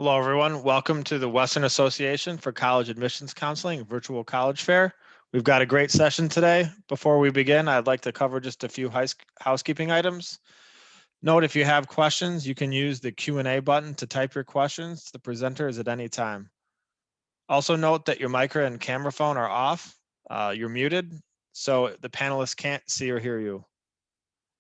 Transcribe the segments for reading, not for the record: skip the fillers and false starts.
Hello, everyone. Welcome to the Western Association for College Admissions Counseling Virtual College Fair. We've got a great session today. Before we begin, I'd like to cover just a few housekeeping items. Note, if you have questions, you can use the Q&A button to type your questions to the presenters at any time. Also note that your mic and camera phone are off. You're muted, so the panelists can't see or hear you.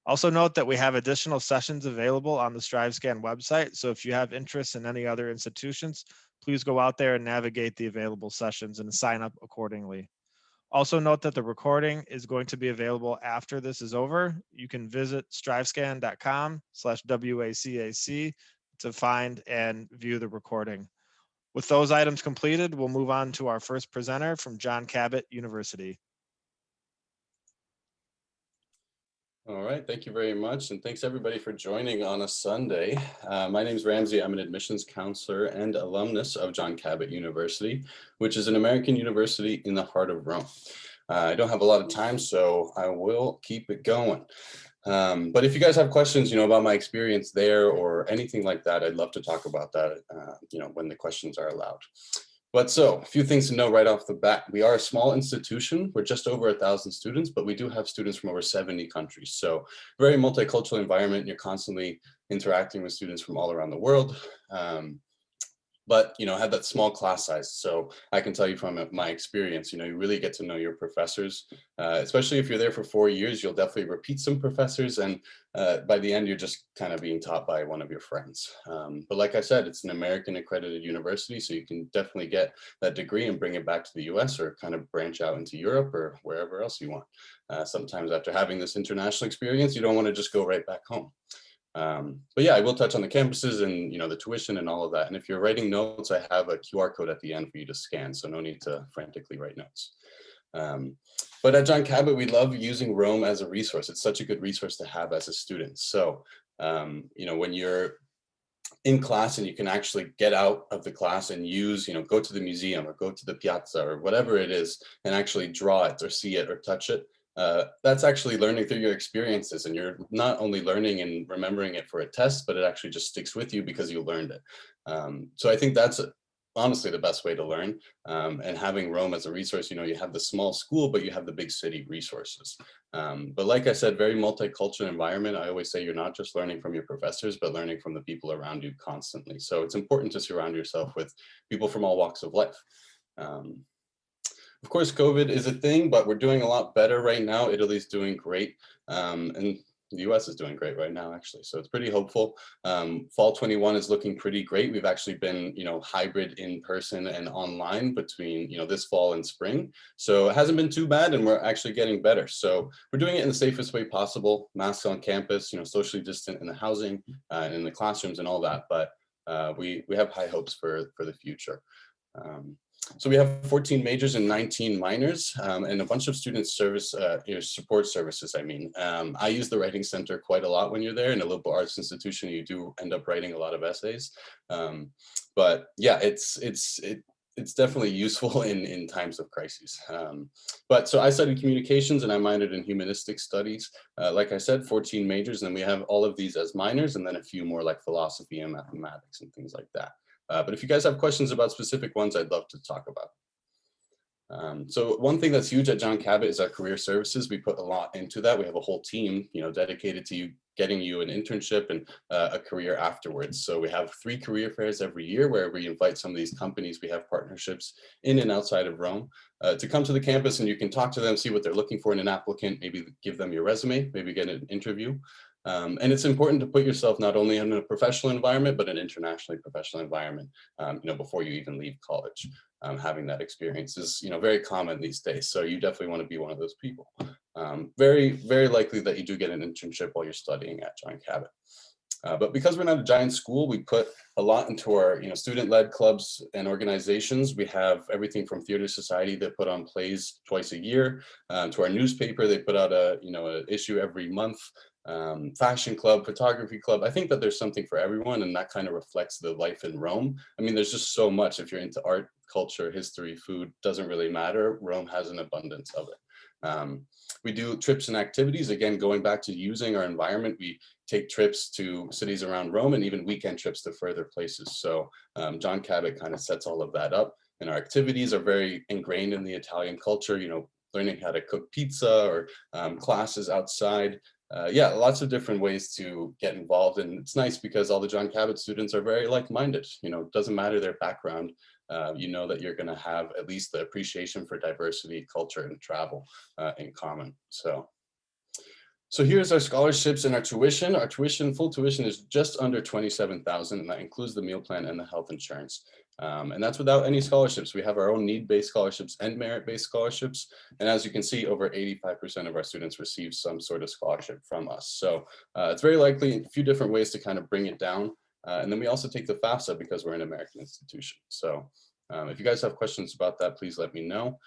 Also note that we have additional sessions available on the StriveScan website. So if you have interest in any other institutions, please go out there and navigate the available sessions and sign up accordingly. Also note that the recording is going to be available after this is over. You can visit strivescan.com/WACAC to find and view the recording. With those items completed, we'll move on to our first presenter from Cabot University. All right, thank you very much. And thanks everybody for joining on a Sunday. My name is Ramsey. I'm an admissions counselor and alumnus of Cabot University, which is an American university in the heart of Rome. I don't have a lot of time, so I will keep it going. But if you guys have questions, about my experience there or anything like that, I'd love to talk about that, when the questions are allowed. But so a few things to know right off the bat. We are a small institution. We're just over 1,000 students, but we do have students from over 70 countries. So very multicultural environment. You're constantly interacting with students from all around the world. But have that small class size. So I can tell you from my experience, you really get to know your professors, especially if you're there for 4 years. You'll definitely repeat some professors, and by the end, you're just kind of being taught by one of your friends. But like I said, it's an American accredited university, so you can definitely get that degree and bring it back to the US or kind of branch out into Europe or wherever else you want. Sometimes after having this international experience, you don't want to just go right back home. But yeah, I will touch on the campuses and the tuition and all of that. And if you're writing notes, I have a QR code at the end for you to scan, so no need to frantically write notes. But at Cabot, we love using Rome as a resource. It's such a good resource to have as a student. So when you're in class and you can actually get out of the class and use, go to the museum or go to the piazza or whatever it is and actually draw it or see it or touch it. That's actually learning through your experiences, and you're not only learning and remembering it for a test, but it actually just sticks with you because you learned it. So I think that's honestly the best way to learn. And having Rome as a resource, you have the small school, but you have the big city resources. But like I said, very multicultural environment. I always say you're not just learning from your professors, but learning from the people around you constantly. So it's important to surround yourself with people from all walks of life. Of course, COVID is a thing, but we're doing a lot better right now. Italy's doing great, and the US is doing great right now, actually. So it's pretty hopeful. Fall 21 is looking pretty great. We've actually been, hybrid in person and online between, this fall and spring. So it hasn't been too bad, and we're actually getting better. So we're doing it in the safest way possible. Masks on campus, socially distant in the housing and in the classrooms and all that. But we have high hopes for the future. So we have 14 majors and 19 minors, and a bunch of student service, support services, I use the Writing Center quite a lot when you're there. In a liberal arts institution, you do end up writing a lot of essays. But yeah, it's definitely useful in times of crises. But so I studied communications and I minored in humanistic studies. Like I said, 14 majors, and we have all of these as minors, and then a few more like philosophy and mathematics and things like that. But if you guys have questions about specific ones, I'd love to talk about. So one thing that's huge at Cabot is our career services. We put a lot into that. We have a whole team, dedicated to getting you an internship and a career afterwards. So we have 3 career fairs every year where we invite some of these companies we have partnerships in and outside of Rome to come to the campus, and you can talk to them, see what they're looking for in an applicant, maybe give them your resume, maybe get an interview. And it's important to put yourself not only in a professional environment, but an internationally professional environment, before you even leave college. Having that experience is, very common these days. So you definitely want to be one of those people. Very, very likely that you do get an internship while you're studying at Cabot. But because we're not a giant school, we put a lot into our, student-led clubs and organizations. We have everything from Theater Society that put on plays twice a year, to our newspaper. They put out an issue every month. Fashion club, photography club. I think that there's something for everyone, and that kind of reflects the life in Rome. There's just so much. If you're into art, culture, history, food, doesn't really matter. Rome has an abundance of it. We do trips and activities, again, going back to using our environment. We take trips to cities around Rome and even weekend trips to further places. So John Cabot kind of sets all of that up. And our activities are very ingrained in the Italian culture, you know, learning how to cook pizza or classes outside. Yeah, lots of different ways to get involved. And it's nice because all the John Cabot students are very like-minded. You know, it doesn't matter their background. You know that you're going to have at least the appreciation for diversity, culture, and travel in common. So here's our scholarships and our tuition. Our tuition, full tuition, is just under $27,000, and that includes the meal plan and the health insurance. And that's without any scholarships. We have our own need-based scholarships and merit-based scholarships. And as you can see, over 85% of our students receive some sort of scholarship from us. So it's very likely a few different ways to kind of bring it down. And then we also take the FAFSA because we're an American institution. So if you guys have questions about that, please let me know.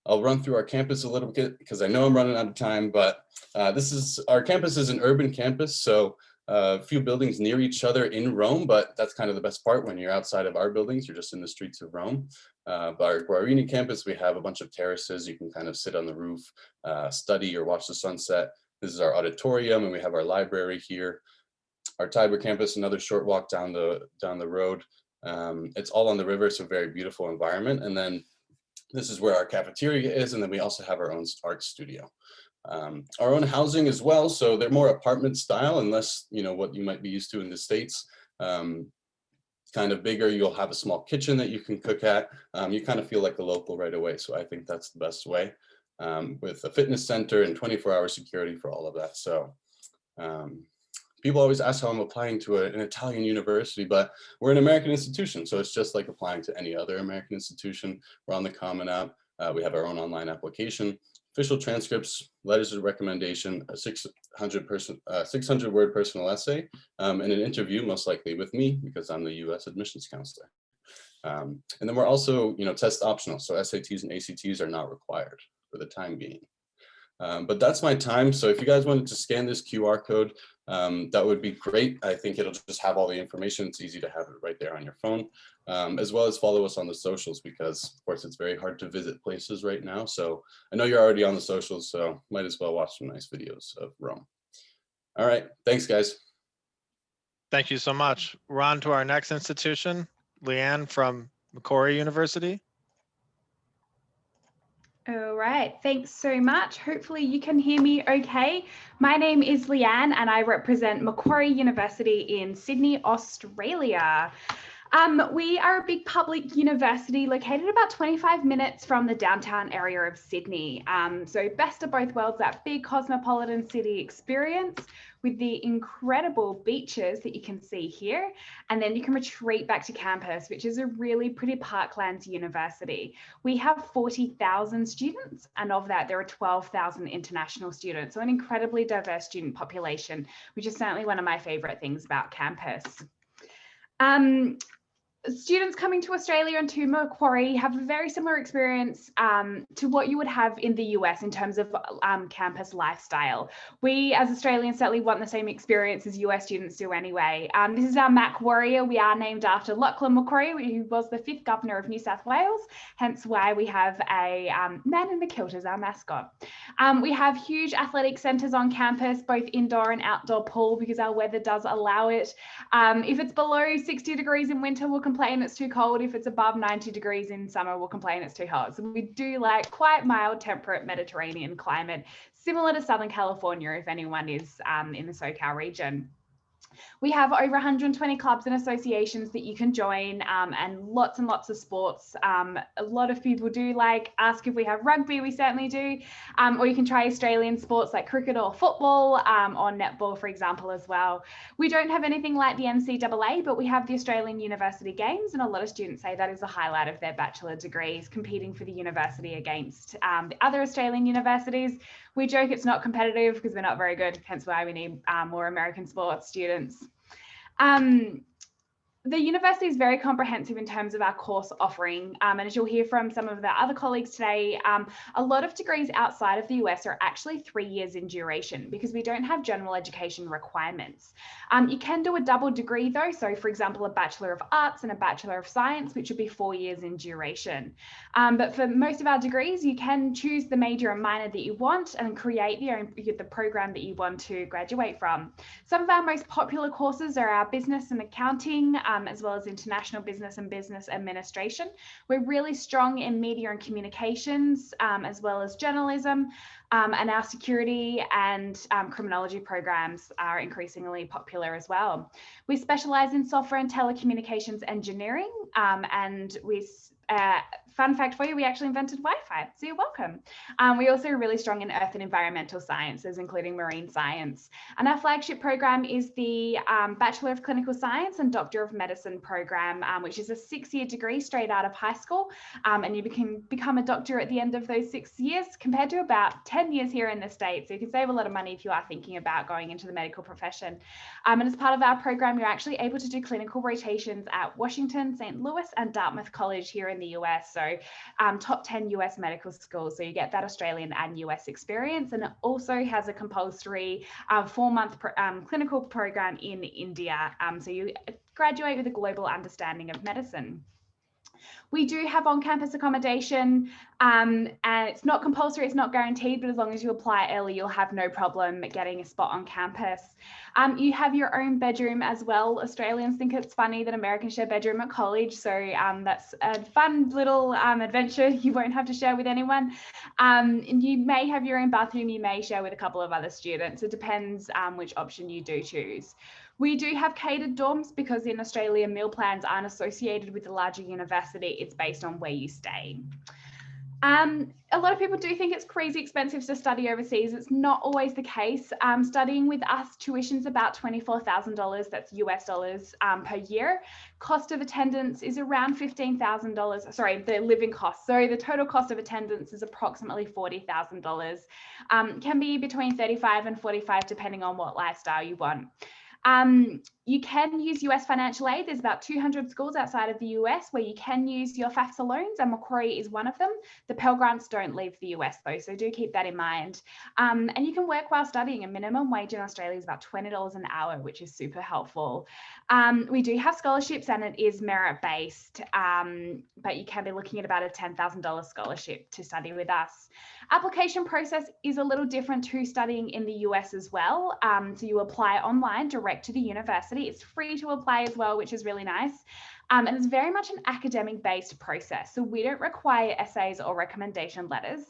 I'll run through our campus a little bit because I know I'm running out of time, but our campus is an urban campus. So a few buildings near each other in Rome, but that's kind of the best part. When you're outside of our buildings, you're just in the streets of Rome. But our Guarini campus, we have a bunch of terraces. You can kind of sit on the roof, study or watch the sunset. This is our auditorium, and we have our library here. Our Tiber campus, another short walk down the road. It's all on the river, so very beautiful environment. And then this is where our cafeteria is, and then we also have our own art studio. Our own housing as well, so they're more apartment style, unless, you know, what you might be used to in the States. Kind of bigger, you'll have a small kitchen that you can cook at. You kind of feel like a local right away, so I think that's the best way, with a fitness center and 24-hour security for all of that. So people always ask how I'm applying to an Italian university, but we're an American institution. So it's just like applying to any other American institution. We're on the Common App. We have our own online application, official transcripts, letters of recommendation, a 600-word personal essay, and an interview, most likely with me, because I'm the U.S. admissions counselor. And then we're also, you know, test optional. So SATs and ACTs are not required for the time being. But that's my time. So if you guys wanted to scan this QR code, that would be great. I think it'll just have all the information. It's easy to have it right there on your phone, as well as follow us on the socials, because of course it's very hard to visit places right now. So I know you're already on the socials, so might as well watch some nice videos of Rome. All right, thanks guys. Thank you so much. We're on to our next institution, Leanne from Macquarie University. All right, thanks so much. Hopefully you can hear me okay. My name is Leanne and I represent Macquarie University in Sydney, Australia. We are a big public university located about 25 minutes from the downtown area of Sydney. So best of both worlds, that big cosmopolitan city experience with the incredible beaches that you can see here. And then you can retreat back to campus, which is a really pretty parklands university. We have 40,000 students, and of that, there are 12,000 international students. So an incredibly diverse student population, which is certainly one of my favorite things about campus. Students coming to Australia and to Macquarie have a very similar experience to what you would have in the US in terms of campus lifestyle. We as Australians certainly want the same experience as US students do anyway. This is our Mac Warrior. We are named after Lachlan Macquarie, who was the 5th Governor of New South Wales, hence why we have a man in a kilt as our mascot. We have huge athletic centres on campus, both indoor and outdoor pool, because our weather does allow it. If it's below 60 degrees in winter, we'll complain it's too cold. If it's above 90 degrees in summer, we'll complain it's too hot. So we do like quite mild, temperate Mediterranean climate, similar to Southern California, if anyone is in the SoCal region. We have over 120 clubs and associations that you can join, and lots of sports. A lot of people do ask if we have rugby. We certainly do. Or you can try Australian sports like cricket or football, or netball, for example, as well. We don't have anything like the NCAA, but we have the Australian University Games, and a lot of students say that is a highlight of their bachelor degrees, competing for the university against the other Australian universities. We joke it's not competitive because we're not very good, hence why we need more American sports students. The university is very comprehensive in terms of our course offering. And as you'll hear from some of the other colleagues today, a lot of degrees outside of the US are actually 3 years in duration because we don't have general education requirements. You can do a double degree though. So for example, a Bachelor of Arts and a Bachelor of Science, which would be 4 years in duration. But for most of our degrees, you can choose the major and minor that you want and create the program that you want to graduate from. Some of our most popular courses are our business and accounting, as well as international business and business administration. We're really strong in media and communications, as well as journalism, and our security and criminology programs are increasingly popular as well. We specialize in software and telecommunications engineering, and fun fact for you, we actually invented Wi-Fi, so you're welcome. We're also really strong in earth and environmental sciences, including marine science. And our flagship program is the Bachelor of Clinical Science and Doctor of Medicine program, which is a 6-year degree straight out of high school. And you can become a doctor at the end of those 6 years, compared to about 10 years here in the States. So you can save a lot of money if you are thinking about going into the medical profession. And as part of our program, you're actually able to do clinical rotations at Washington, St. Louis, and Dartmouth College here in the US. So top 10 US medical schools. So you get that Australian and US experience. And it also has a compulsory 4-month clinical program in India. So you graduate with a global understanding of medicine. We do have on-campus accommodation, and it's not compulsory, it's not guaranteed, but as long as you apply early, you'll have no problem getting a spot on campus. You have your own bedroom as well. Australians think it's funny that Americans share bedroom at college, so that's a fun little adventure you won't have to share with anyone. And you may have your own bathroom, you may share with a couple of other students. It depends which option you do choose. We do have catered dorms because in Australia, meal plans aren't associated with a larger university. It's based on where you stay. A lot of people do think it's crazy expensive to study overseas. It's not always the case. Studying with us, tuition's about $24,000, that's US dollars per year. Cost of attendance is around $15,000, sorry, the living cost. So the total cost of attendance is approximately $40,000. Can be between 35 and 45 depending on what lifestyle you want. You can use US financial aid. There's about 200 schools outside of the US where you can use your FAFSA loans, and Macquarie is one of them. The Pell Grants don't leave the US though, so do keep that in mind. And you can work while studying. A minimum wage in Australia is about $20 an hour, which is super helpful. We do have scholarships and it is merit-based, but you can be looking at about a $10,000 scholarship to study with us. Application process is a little different to studying in the US as well. So you apply online direct to the university. It's free to apply as well, which is really nice. And it's very much an academic-based process. So we don't require essays or recommendation letters.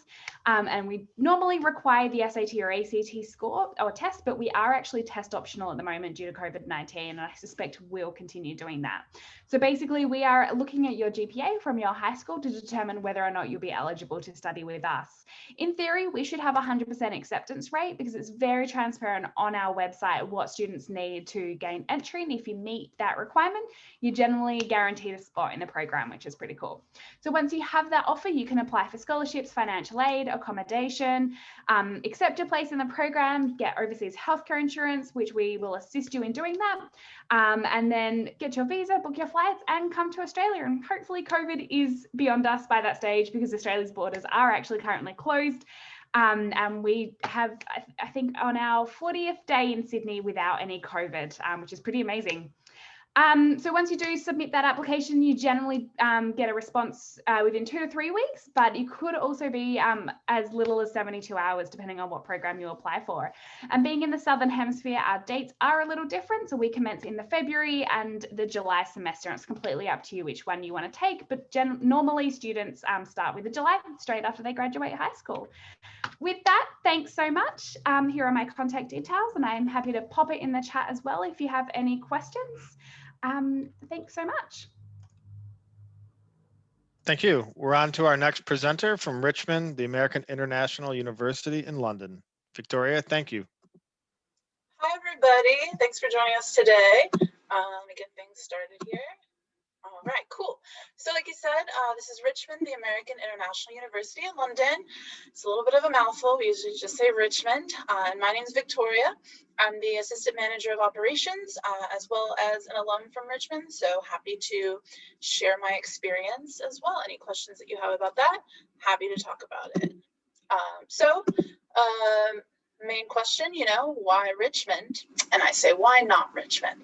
And we normally require the SAT or ACT score or test, but we are actually test optional at the moment due to COVID-19, and I suspect we'll continue doing that. So basically, we are looking at your GPA from your high school to determine whether or not you'll be eligible to study with us. In theory, we should have a 100% acceptance rate because it's very transparent on our website what students need to gain entry. And if you meet that requirement, you generally guaranteed a spot in the program, which is pretty cool. So once you have that offer, you can apply for scholarships, financial aid, accommodation, accept your place in the program, get overseas healthcare insurance, which we will assist you in doing that, and then get your visa, book your flights, and come to Australia. And hopefully COVID is beyond us by that stage because Australia's borders are actually currently closed. And we have, I think, on our 40th day in Sydney without any COVID, which is pretty amazing. So once you do submit that application, you generally get a response within 2 to 3 weeks, but it could also be as little as 72 hours, depending on what program you apply for. And being in the Southern Hemisphere, our dates are a little different. So we commence in the February and the July semester. It's completely up to you which one you want to take, but normally students start with the July straight after they graduate high school. With that, thanks so much. Here are my contact details, and I'm happy to pop it in the chat as well if you have any questions. Thanks so much. Thank you. We're on to our next presenter from Richmond, the American International University in London. Victoria, thank you. Hi, everybody. Thanks for joining us today. Let me get things started here. All right, cool. So like you said, this is Richmond, the American International University in London. It's a little bit of a mouthful. We usually just say Richmond. And my name is Victoria. I'm the Assistant Manager of Operations, as well as an alum from Richmond. So happy to share my experience as well. Any questions that you have about that, happy to talk about it. Main question, why Richmond? And I say, why not Richmond?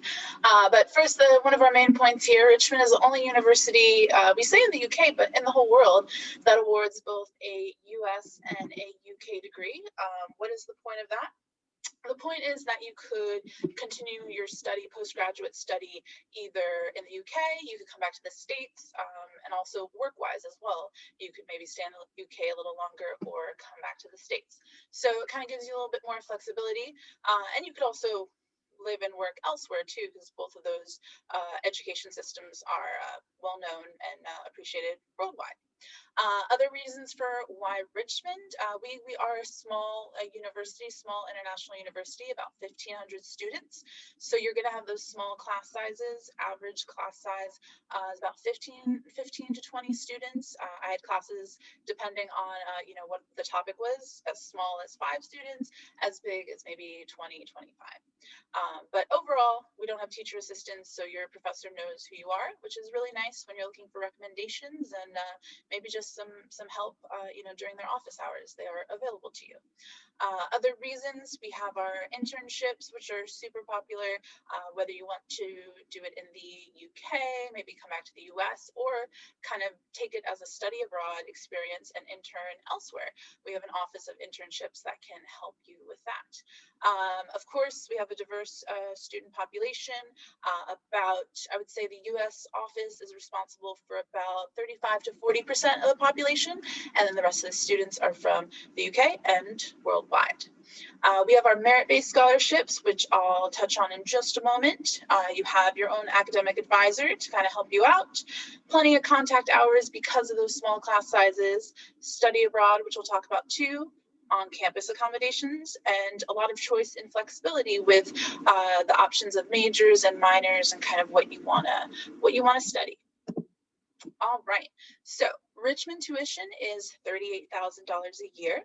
But first, one of our main points here, Richmond is the only university, we say in the UK, but in the whole world, that awards both a US and a UK degree. What is the point of that? The point is that you could continue your study, postgraduate study, either in the UK, you could come back to the States, and also work-wise as well. You could maybe stay in the UK a little longer or come back to the States. So it kind of gives you a little bit more flexibility. And you could also live and work elsewhere too, because both of those education systems are well-known and appreciated worldwide. Other reasons for why Richmond, we are a small university, small international university, about 1,500 students. So you're going to have those small class sizes. Average class size is about 15 to 20 students. I had classes depending on what the topic was, as small as 5 students, as big as maybe 20, 25. But overall, we don't have teacher assistants, so your professor knows who you are, which is really nice when you're looking for recommendations and maybe just some help, during their office hours. They are available to you. Other reasons, we have our internships, which are super popular, whether you want to do it in the UK, maybe come back to the US, or kind of take it as a study abroad experience and intern elsewhere. We have an office of internships that can help you with that. Of course, we have a diverse student population. I would say the US office is responsible for about 35 to 40% of the population, and then the rest of the students are from the UK and worldwide. We have our merit-based scholarships, which I'll touch on in just a moment. You have your own academic advisor to kind of help you out. Plenty of contact hours because of those small class sizes. Study abroad, which we'll talk about too. On-campus accommodations, and a lot of choice and flexibility with the options of majors and minors and kind of what you wanna study. All right, so Richmond tuition is $38,000 a year.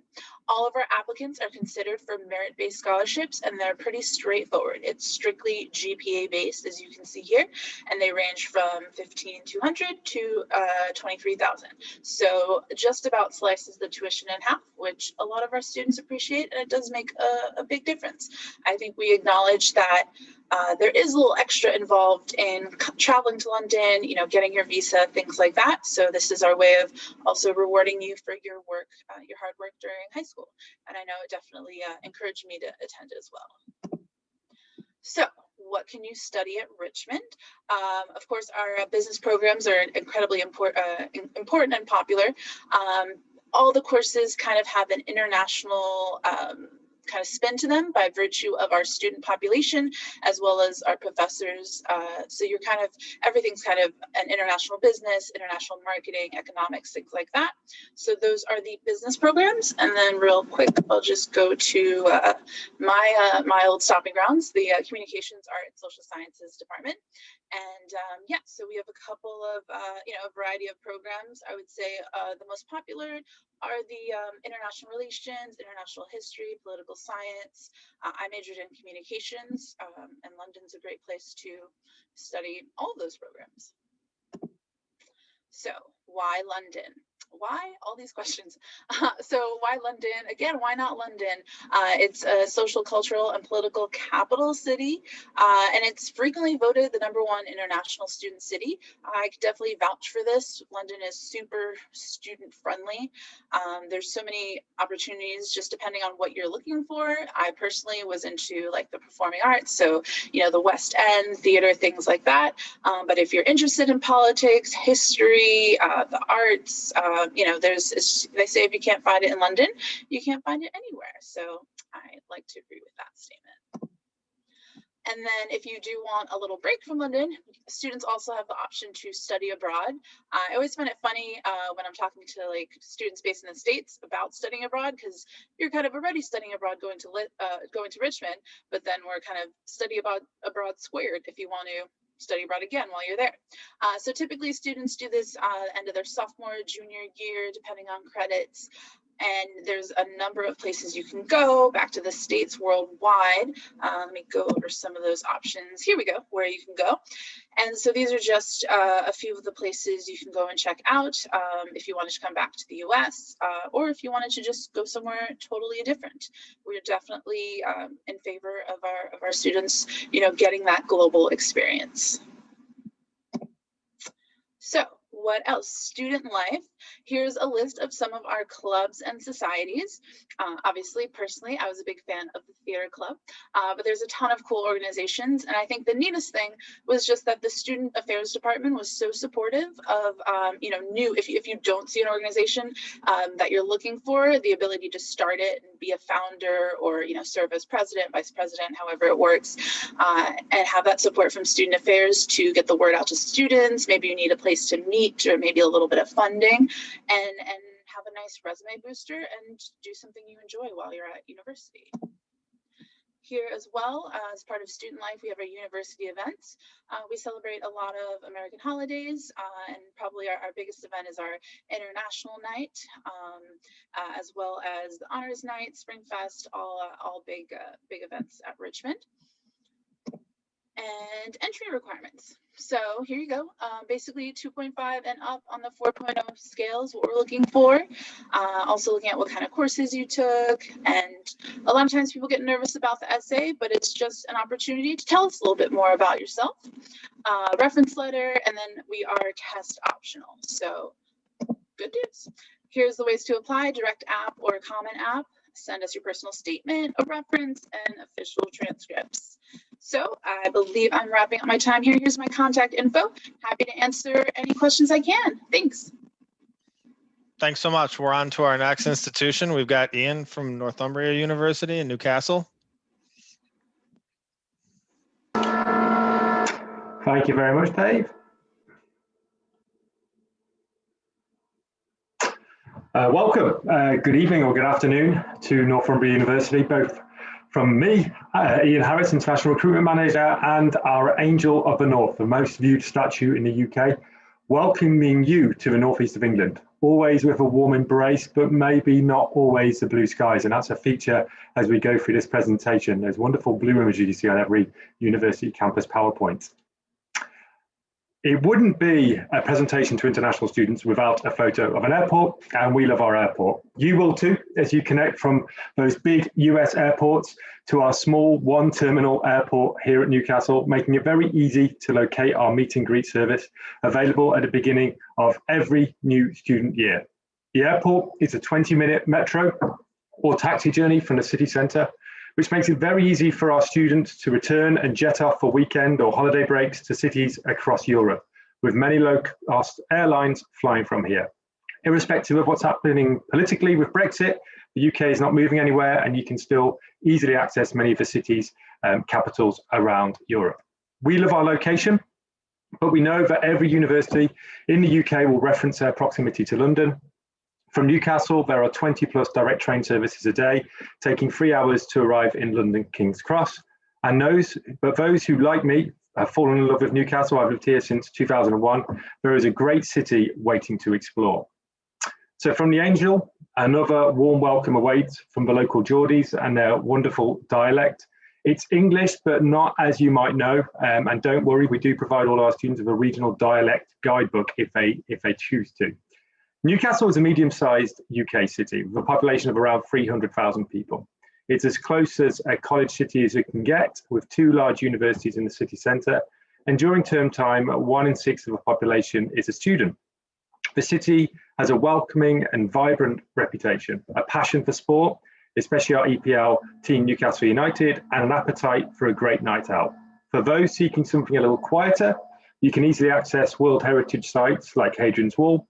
All of our applicants are considered for merit-based scholarships, and they're pretty straightforward. It's strictly GPA-based, as you can see here, and they range from $15,200 to $23,000. So just about slices the tuition in half, which a lot of our students appreciate, and it does make a big difference. I think we acknowledge that there is a little extra involved in traveling to London, getting your visa, things like that. So this is our way of also rewarding you for your work, your hard work during high school. And I know it definitely encouraged me to attend as well. So what can you study at Richmond? Of course, our business programs are incredibly important and popular. All the courses kind of have an international kind of spin to them by virtue of our student population, as well as our professors. So you're everything's kind of an international business, international marketing, economics, things like that. So those are the business programs. And then real quick, I'll just go to my old stopping grounds, the communications, art, and social sciences department. And so we have a couple of, a variety of programs. I would say the most popular are the international relations, international history, political science. I majored in communications, and London's a great place to study all of those programs. So why London? Why all these questions? So why London? Again, why not London? It's a social, cultural, and political capital city, and it's frequently voted the #1 international student city. I could definitely vouch for this. London is super student friendly. There's so many opportunities just depending on what you're looking for. I personally was into like the performing arts, so the West End, theater, things like that. But if you're interested in politics, history, the arts, they say if you can't find it in London, you can't find it anywhere. So I like to agree with that statement. And then if you do want a little break from London, students also have the option to study abroad. I always find it funny when I'm talking to like students based in the States about studying abroad, because you're kind of already studying abroad going to Richmond, but then we're kind of study abroad squared if you want to study abroad again while you're there. So typically students do this end of their sophomore, junior year, depending on credits. And there's a number of places you can go back to the States worldwide. Let me go over some of those options. Here we go, where you can go. And so these are just a few of the places you can go and check out if you wanted to come back to the US or if you wanted to just go somewhere totally different. We're definitely in favor of our students, getting that global experience. So what else? Student life. Here's a list of some of our clubs and societies. Obviously, personally, I was a big fan of the theater club, but there's a ton of cool organizations. And I think the neatest thing was just that the student affairs department was so supportive of, if you don't see an organization that you're looking for, the ability to start it and be a founder or, serve as president, vice president, however it works, and have that support from student affairs to get the word out to students. Maybe you need a place to meet or maybe a little bit of funding and have a nice resume booster and do something you enjoy while you're at university. Here as well, as part of student life, we have our university events. We celebrate a lot of American holidays, and probably our biggest event is our International Night, as well as the Honors Night, Spring Fest, all big events at Richmond. And entry requirements. So here you go. Basically 2.5 and up on the 4.0 scale is what we're looking for. Also looking at what kind of courses you took. And a lot of times people get nervous about the essay, but it's just an opportunity to tell us a little bit more about yourself. Reference letter, and then we are test optional. So good news. Here's the ways to apply: direct app or a common app. Send us your personal statement, a reference, and official transcripts. So I believe I'm wrapping up my time here. Here's my contact info. Happy to answer any questions I can. Thanks. Thanks so much. We're on to our next institution. We've got Ian from Northumbria University in Newcastle. Thank you very much, Dave. Welcome, good evening or good afternoon to Northumbria University, both from me, Ian Harris, International Recruitment Manager, and our Angel of the North, the most viewed statue in the UK, welcoming you to the northeast of England, always with a warm embrace, but maybe not always the blue skies. And that's a feature as we go through this presentation. There's wonderful blue images you see on every university campus PowerPoint. It wouldn't be a presentation to international students without a photo of an airport, and we love our airport. You will too, as you connect from those big US airports to our small one-terminal airport here at Newcastle, making it very easy to locate our meet and greet service, available at the beginning of every new student year. The airport is a 20-minute metro or taxi journey from the city centre, which makes it very easy for our students to return and jet off for weekend or holiday breaks to cities across Europe, with many low-cost airlines flying from here. Irrespective of what's happening politically with Brexit, the UK is not moving anywhere, and you can still easily access many of the cities' capitals around Europe. We love our location, but we know that every university in the UK will reference their proximity to London. From Newcastle, there are 20+ direct train services a day, taking 3 hours to arrive in London King's Cross. And those who, like me, have fallen in love with Newcastle, I've lived here since 2001, there is a great city waiting to explore. So from the Angel, another warm welcome awaits from the local Geordies and their wonderful dialect. It's English, but not as you might know. And don't worry, we do provide all our students with a regional dialect guidebook if they choose to. Newcastle is a medium-sized UK city with a population of around 300,000 people. It's as close as a college city as it can get, with 2 large universities in the city centre. And during term time, 1 in 6 of the population is a student. The city has a welcoming and vibrant reputation, a passion for sport, especially our EPL team Newcastle United, and an appetite for a great night out. For those seeking something a little quieter, you can easily access World Heritage sites like Hadrian's Wall,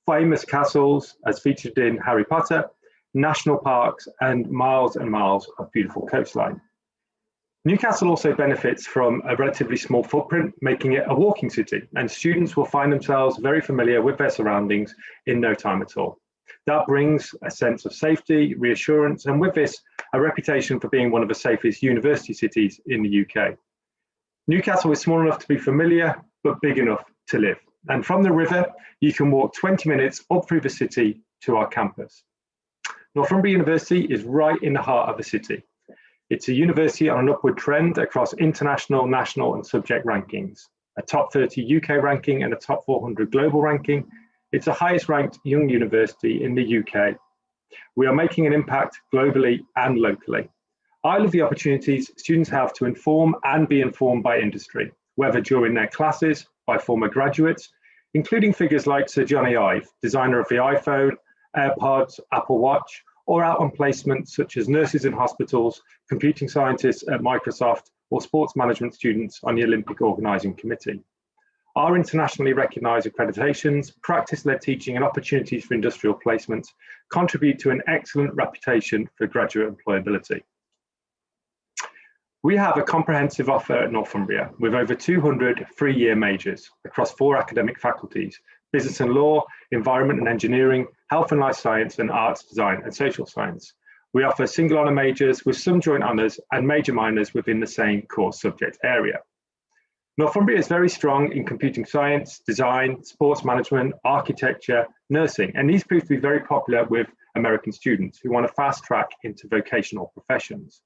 famous castles as featured in Harry Potter, national parks, and miles of beautiful coastline. Newcastle also benefits from a relatively small footprint, making it a walking city, and students will find themselves very familiar with their surroundings in no time at all. That brings a sense of safety, reassurance, and with this, a reputation for being one of the safest university cities in the UK. Newcastle is small enough to be familiar, but big enough to live. And from the river, you can walk 20 minutes up through the city to our campus. Northumbria University is right in the heart of the city. It's a university on an upward trend across international, national, and subject rankings. A top 30 UK ranking and a top 400 global ranking. It's the highest ranked young university in the UK. We are making an impact globally and locally. I love the opportunities students have to inform and be informed by industry, whether during their classes, by former graduates, including figures like Sir Johnny Ive, designer of the iPhone, AirPods, Apple Watch, or out on placements such as nurses in hospitals, computing scientists at Microsoft, or sports management students on the Olympic Organising Committee. Our internationally recognised accreditations, practice-led teaching and opportunities for industrial placements contribute to an excellent reputation for graduate employability. We have a comprehensive offer at Northumbria with over 200 three-year majors across 4 academic faculties: business and law, environment and engineering, health and life science, and arts, design and social science. We offer single honour majors with some joint honours and major minors within the same course subject area. Northumbria is very strong in computing science, design, sports management, architecture, nursing, and these prove to be very popular with American students who want to fast track into vocational professions.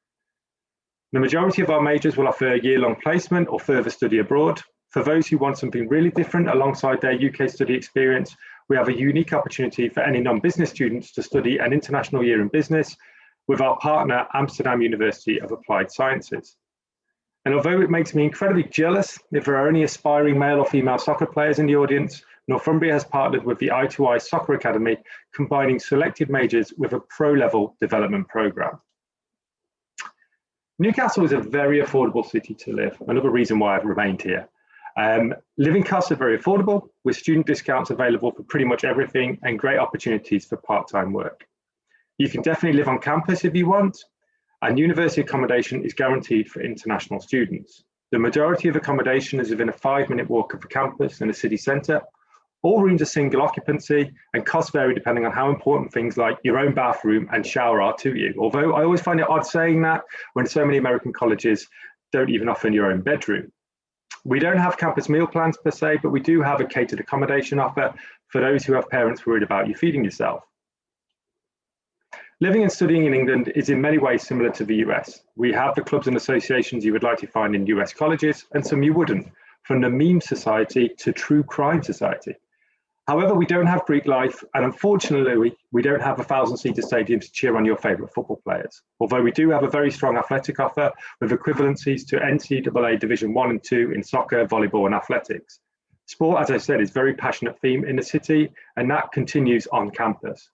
The majority of our majors will offer a year-long placement or further study abroad. For those who want something really different alongside their UK study experience, we have a unique opportunity for any non-business students to study an international year in business with our partner, Amsterdam University of Applied Sciences. And although it makes me incredibly jealous if there are only aspiring male or female soccer players in the audience, Northumbria has partnered with the I2I Soccer Academy, combining selected majors with a pro-level development programme. Newcastle is a very affordable city to live, another reason why I've remained here. Living costs are very affordable, with student discounts available for pretty much everything and great opportunities for part-time work. You can definitely live on campus if you want, and university accommodation is guaranteed for international students. The majority of accommodation is within a 5-minute walk of the campus in the city centre. All rooms are single occupancy and costs vary depending on how important things like your own bathroom and shower are to you. Although I always find it odd saying that when so many American colleges don't even offer your own bedroom. We don't have campus meal plans per se, but we do have a catered accommodation offer for those who have parents worried about you feeding yourself. Living and studying in England is in many ways similar to the US. We have the clubs and associations you would likely find in US colleges, and some you wouldn't, from the meme society to true crime society. However, we don't have Greek life, and unfortunately, we don't have 1,000-seater stadiums to cheer on your favourite football players. Although we do have a very strong athletic offer with equivalencies to NCAA Division 1 and 2 in soccer, volleyball, and athletics. Sport, as I said, is a very passionate theme in the city, and that continues on campus.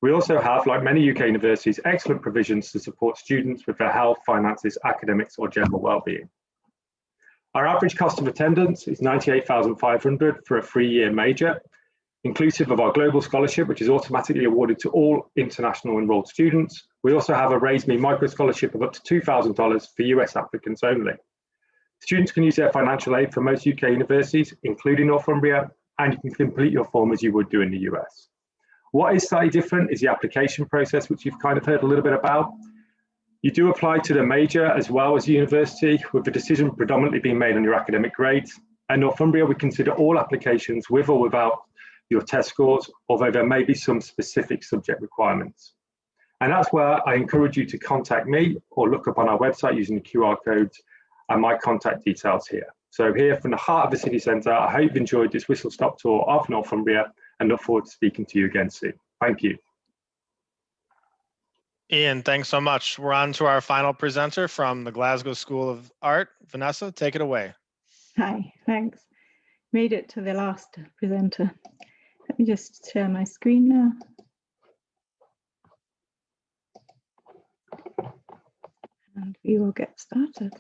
We also have, like many UK universities, excellent provisions to support students with their health, finances, academics, or general well-being. Our average cost of attendance is $98,500 for a 3-year major, inclusive of our global scholarship, which is automatically awarded to all international enrolled students. We also have a Raise Me micro scholarship of up to $2,000 for US applicants only. Students can use their financial aid for most UK universities, including Northumbria, and you can complete your form as you would do in the US. What is slightly different is the application process, which you've kind of heard a little bit about. You do apply to the major as well as the university, with the decision predominantly being made on your academic grades. At Northumbria, we consider all applications with or without your test scores, although there may be some specific subject requirements. And that's where I encourage you to contact me or look up on our website using the QR codes and my contact details here. So here from the heart of the city centre, I hope you've enjoyed this whistle-stop tour of Northumbria and look forward to speaking to you again soon. Thank you. Ian, thanks so much. We're on to our final presenter from the Glasgow School of Art. Vanessa, take it away. Hi, thanks. Made it to the last presenter. Let me just share my screen now. And we will get started.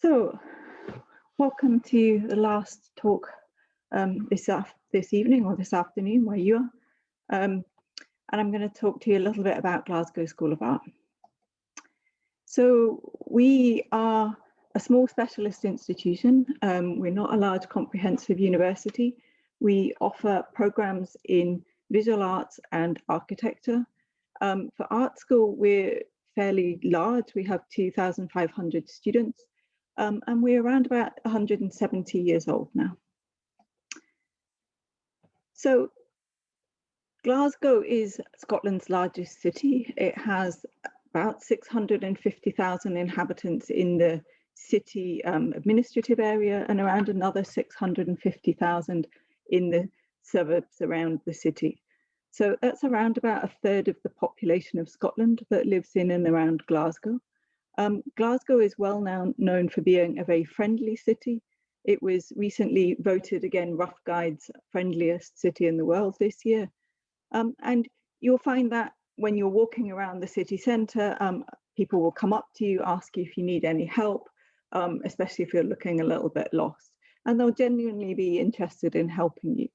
So, welcome to the last talk this evening or this afternoon where you are. And I'm going to talk to you a little bit about Glasgow School of Art. So we are a small specialist institution. We're not a large comprehensive university. We offer programs in visual arts and architecture. For art school, we're fairly large. We have 2,500 students, and we're around about 170 years old now. So Glasgow is Scotland's largest city. It has about 650,000 inhabitants in the city administrative area and around another 650,000 in the suburbs around the city. So that's around about a third of the population of Scotland that lives in and around Glasgow. Glasgow is well known for being a very friendly city. It was recently voted again Rough Guide's friendliest city in the world this year. And you'll find that when you're walking around the city centre, people will come up to you, ask you if you need any help, especially if you're looking a little bit lost, and they'll genuinely be interested in helping you.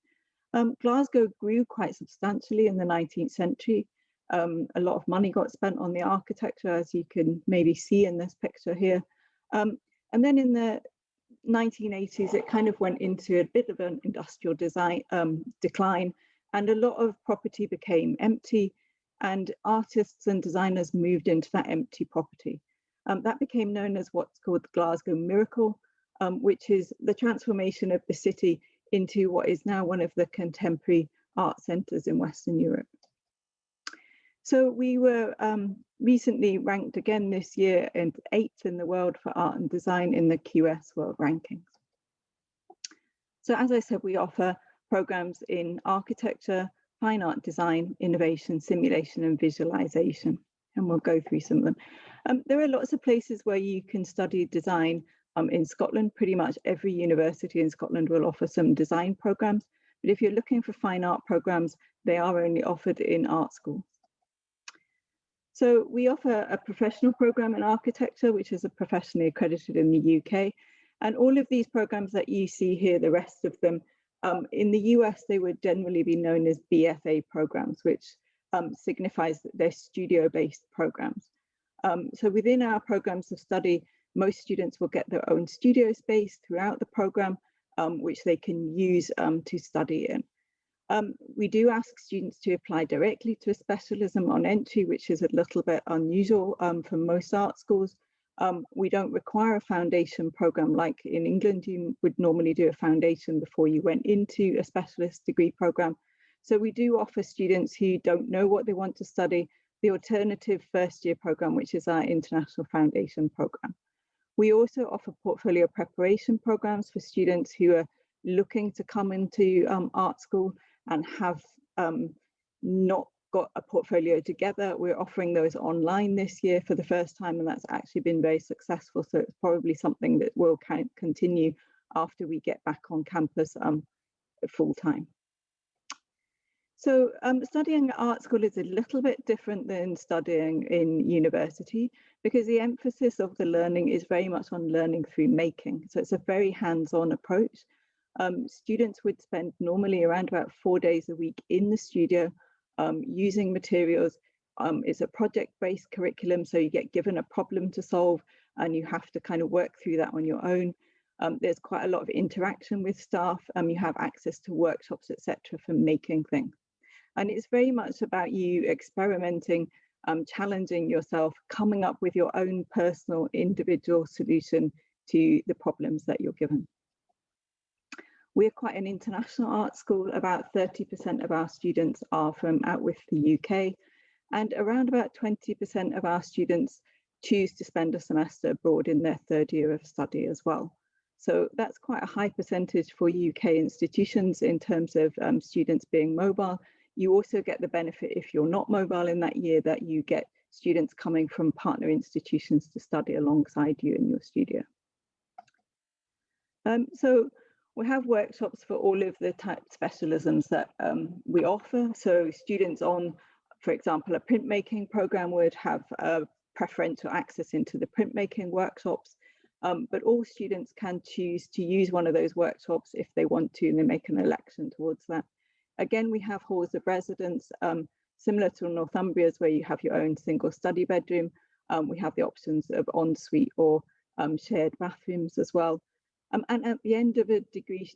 Glasgow grew quite substantially in the 19th century. A lot of money got spent on the architecture, as you can maybe see in this picture here. And then in the 1980s, it kind of went into a bit of an industrial decline, and a lot of property became empty, and artists and designers moved into that empty property. That became known as what's called the Glasgow Miracle, which is the transformation of the city into what is now one of the contemporary art centres in Western Europe. So we were recently ranked again this year in 8th in the world for art and design in the QS World Rankings. So as I said, we offer programs in architecture, fine art design, innovation, simulation and visualization, and we'll go through some of them. There are lots of places where you can study design in Scotland. Pretty much every university in Scotland will offer some design programs, but if you're looking for fine art programs, they are only offered in art schools. So we offer a professional program in architecture, which is professionally accredited in the UK. And all of these programs that you see here, the rest of them, in the US, they would generally be known as BFA programs, which signifies that they're studio-based programs. So within our programs of study, most students will get their own studio space throughout the program, which they can use to study in. We do ask students to apply directly to a specialism on entry, which is a little bit unusual for most art schools. We don't require a foundation program like in England. You would normally do a foundation before you went into a specialist degree program. So we do offer students who don't know what they want to study the alternative first year program, which is our international foundation program. We also offer portfolio preparation programs for students who are looking to come into art school and have not got a portfolio together. We're offering those online this year for the first time, and that's actually been very successful. So it's probably something that will continue after we get back on campus full time. So studying at art school is a little bit different than studying in university, because the emphasis of the learning is very much on learning through making. So it's a very hands-on approach. Students would spend normally around about 4 days a week in the studio using materials. It's a project-based curriculum, so you get given a problem to solve and you have to kind of work through that on your own. There's quite a lot of interaction with staff. You have access to workshops, etc., for making things. And it's very much about you experimenting, challenging yourself, coming up with your own personal individual solution to the problems that you're given. We're quite an international art school. About 30% of our students are from out with the UK, and around about 20% of our students choose to spend a semester abroad in their third year of study as well. So that's quite a high percentage for UK institutions in terms of students being mobile. You also get the benefit, if you're not mobile in that year, that you get students coming from partner institutions to study alongside you in your studio. So we have workshops for all of the type specialisms that we offer. So students on, for example, a printmaking program would have preferential access into the printmaking workshops, but all students can choose to use one of those workshops if they want to, and they make an election towards that. Again, we have halls of residence, similar to Northumbria's, where you have your own single study bedroom. We have the options of ensuite or shared bathrooms as well. And at the end of a degree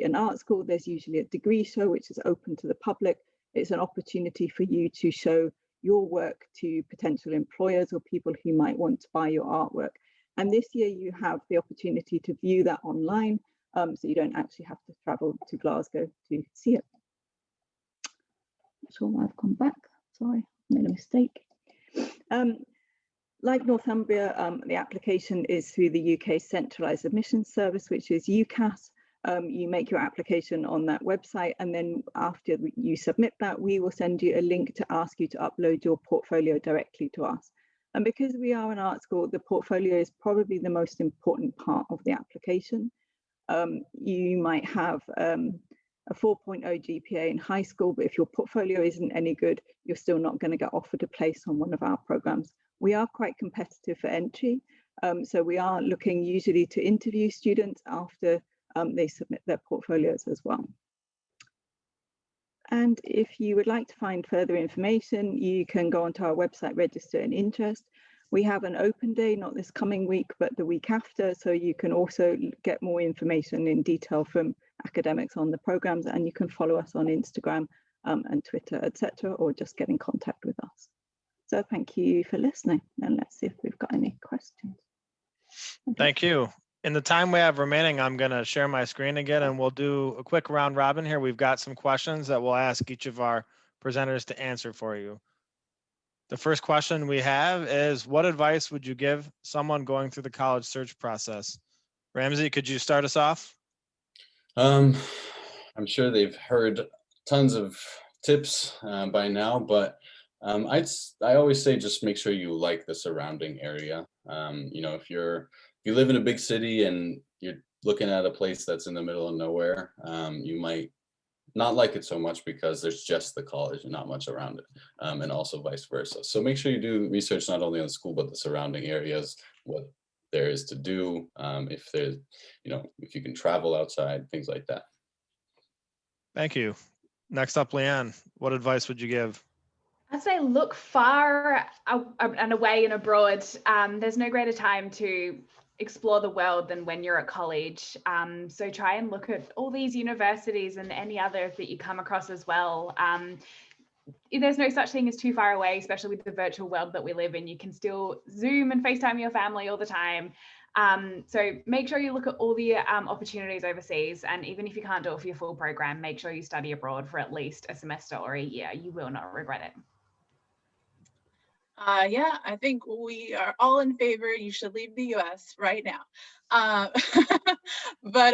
in art school, there's usually a degree show, which is open to the public. It's an opportunity for you to show your work to potential employers or people who might want to buy your artwork. And this year you have the opportunity to view that online, so you don't actually have to travel to Glasgow to see it. Not sure why I've gone back, sorry, made a mistake. Like Northumbria, the application is through the UK Centralised Admissions Service, which is UCAS. You make your application on that website, and then after you submit that, we will send you a link to ask you to upload your portfolio directly to us. And because we are an art school, the portfolio is probably the most important part of the application. You might have a 4.0 GPA in high school, but if your portfolio isn't any good, you're still not going to get offered a place on one of our programs. We are quite competitive for entry, so we are looking usually to interview students after they submit their portfolios as well. And if you would like to find further information, you can go onto our website, register an interest. We have an open day, not this coming week, but the week after, so you can also get more information in detail from academics on the programs, and you can follow us on Instagram and Twitter, etc., or just get in contact with us. So thank you for listening, and let's see if we've got any questions. Okay. Thank you. In the time we have remaining, I'm going to share my screen again, and we'll do a quick round robin here. We've got some questions that we'll ask each of our presenters to answer for you. The first question we have is, what advice would you give someone going through the college search process? Ramsey, could you start us off? I'm sure they've heard tons of tips by now, but I always say just make sure you like the surrounding area. You know, if you live in a big city and you're looking at a place that's in the middle of nowhere, you might not like it so much because there's just the college and not much around it, and also vice versa. So make sure you do research not only on the school, but the surrounding areas, what there is to do, if there's, you know, if you can travel outside, things like that. Thank you. Next up, Leanne, what advice would you give? I'd say look far and away and abroad. There's no greater time to explore the world than when you're at college. So try and look at all these universities and any others that you come across as well. There's no such thing as too far away, especially with the virtual world that we live in. You can still Zoom and FaceTime your family all the time. So make sure you look at all the opportunities overseas, and even if you can't do it for your full program, make sure you study abroad for at least a semester or a year. You will not regret it. Yeah, I think we are all in favor. You should leave the US right now. But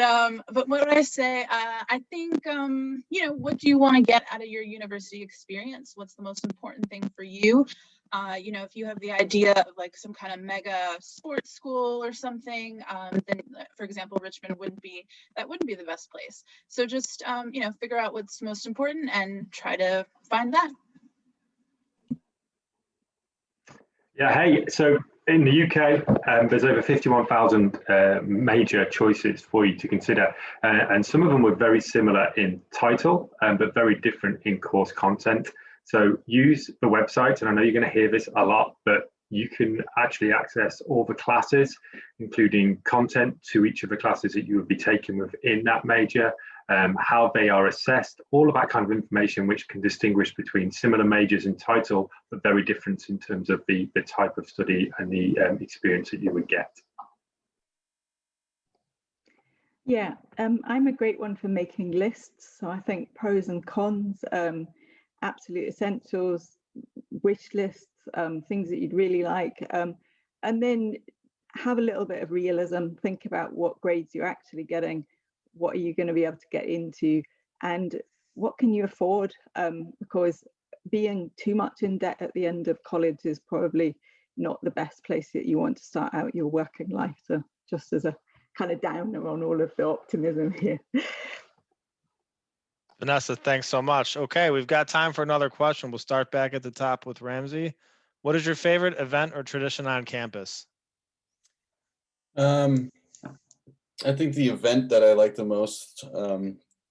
what would I say? I think, you know, what do you want to get out of your university experience? What's the most important thing for you? You know, if you have the idea of like some kind of mega sports school or something, then, for example, Richmond wouldn't be the best place. So just, you know, figure out what's most important and try to find that. Yeah, hey, so in the UK, there's over 51,000 major choices for you to consider, and some of them were very similar in title, but very different in course content. So use the website, and I know you're going to hear this a lot, but you can actually access all the classes, including content to each of the classes that you would be taking within that major, how they are assessed, all of that kind of information, which can distinguish between similar majors in title, but very different in terms of the type of study and the experience that you would get. Yeah, I'm a great one for making lists. So I think pros and cons, absolute essentials, wish lists, things that you'd really like, and then have a little bit of realism. Think about what grades you're actually getting, what are you going to be able to get into, and what can you afford, because being too much in debt at the end of college is probably not the best place that you want to start out your working life. So just as a kind of downer on all of the optimism here. Vanessa, thanks so much. Okay, we've got time for another question. We'll start back at the top with Ramsey. What is your favorite event or tradition on campus? I think the event that I like the most,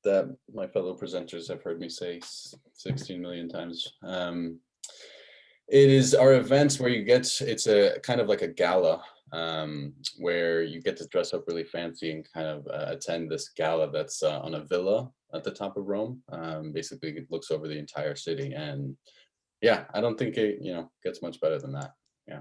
that my fellow presenters have heard me say 16 million times, it is our events where it's a kind of like a gala, where you get to dress up really fancy and kind of attend this gala that's on a villa at the top of Rome. Basically, it looks over the entire city, and yeah, I don't think it, gets much better than that. Yeah.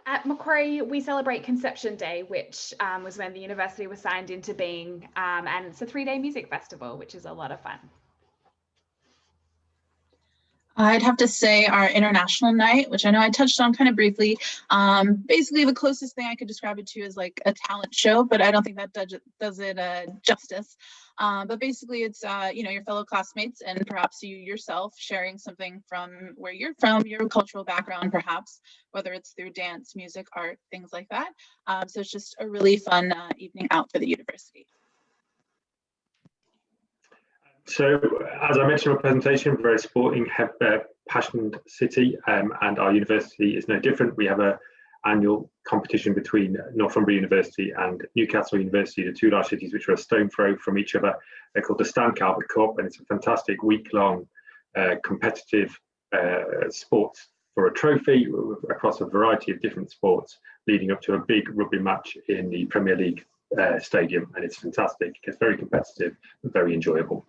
At Macquarie, we celebrate Conception Day, which was when the university was signed into being, and it's a 3-day music festival, which is a lot of fun. I'd have to say our international night, which I know I touched on kind of briefly. Basically, the closest thing I could describe it to is like a talent show, but I don't think that does it justice. But basically, it's your fellow classmates and perhaps you yourself sharing something from where you're from, your cultural background, perhaps, whether it's through dance, music, art, things like that. So it's just a really fun evening out for the university. So, as I mentioned in my presentation, we're a very sporting, passionate city, and our university is no different. We have an annual competition between Northumbria University and Newcastle University, the two large cities which are a stone throw from each other. They're called the Cabot Cup, and it's a fantastic week-long competitive sports for a trophy across a variety of different sports, leading up to a big rugby match in the Premier League stadium, and it's fantastic. It's very competitive and very enjoyable.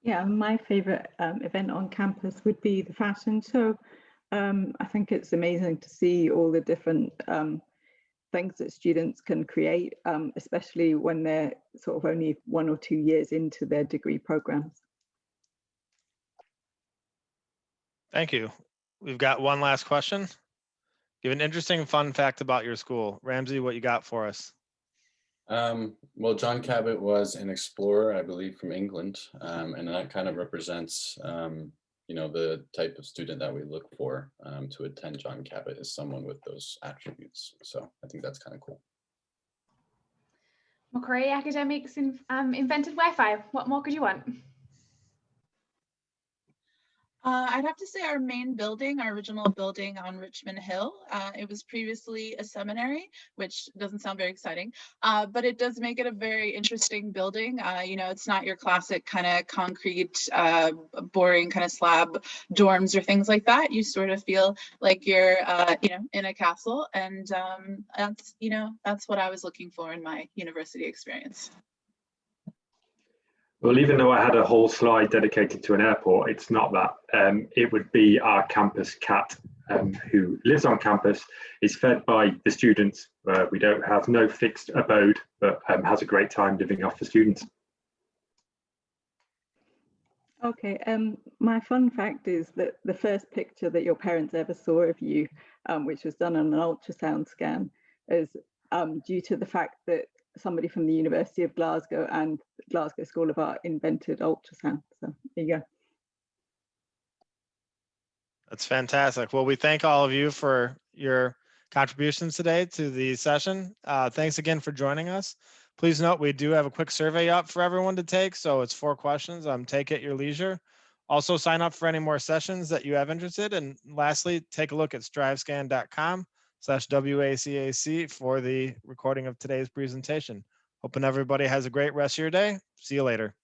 Yeah, my favourite event on campus would be the fashion show. I think it's amazing to see all the different things that students can create, especially when they're sort of only 1 or 2 years into their degree programs. Thank you. We've got one last question. Give an interesting fun fact about your school. Ramsey, what you got for us? Well, John Cabot was an explorer, I believe, from England, and that kind of represents, the type of student that we look for to attend John Cabot is someone with those attributes. So I think that's kind of cool. Macquarie academics invented Wi-Fi. What more could you want? I'd have to say our main building, our original building on Richmond Hill, it was previously a seminary, which doesn't sound very exciting, but it does make it a very interesting building. It's not your classic kind of concrete, boring kind of slab dorms or things like that. You sort of feel like you're, in a castle, and that's what I was looking for in my university experience. Well, even though I had a whole slide dedicated to an airport, it's not that. It would be our campus cat, who lives on campus, is fed by the students. We don't have no fixed abode, but has a great time living off the students. Okay, my fun fact is that the first picture that your parents ever saw of you, which was done on an ultrasound scan, is due to the fact that somebody from the University of Glasgow and Glasgow School of Art invented ultrasound. So there you go. That's fantastic. Well, we thank all of you for your contributions today to the session. Thanks again for joining us. Please note, we do have a quick survey up for everyone to take. So it's 4 questions. Take at your leisure. Also sign up for any more sessions that you have interested. And lastly, take a look at strivescan.com/WACAC for the recording of today's presentation. Hoping everybody has a great rest of your day. See you later.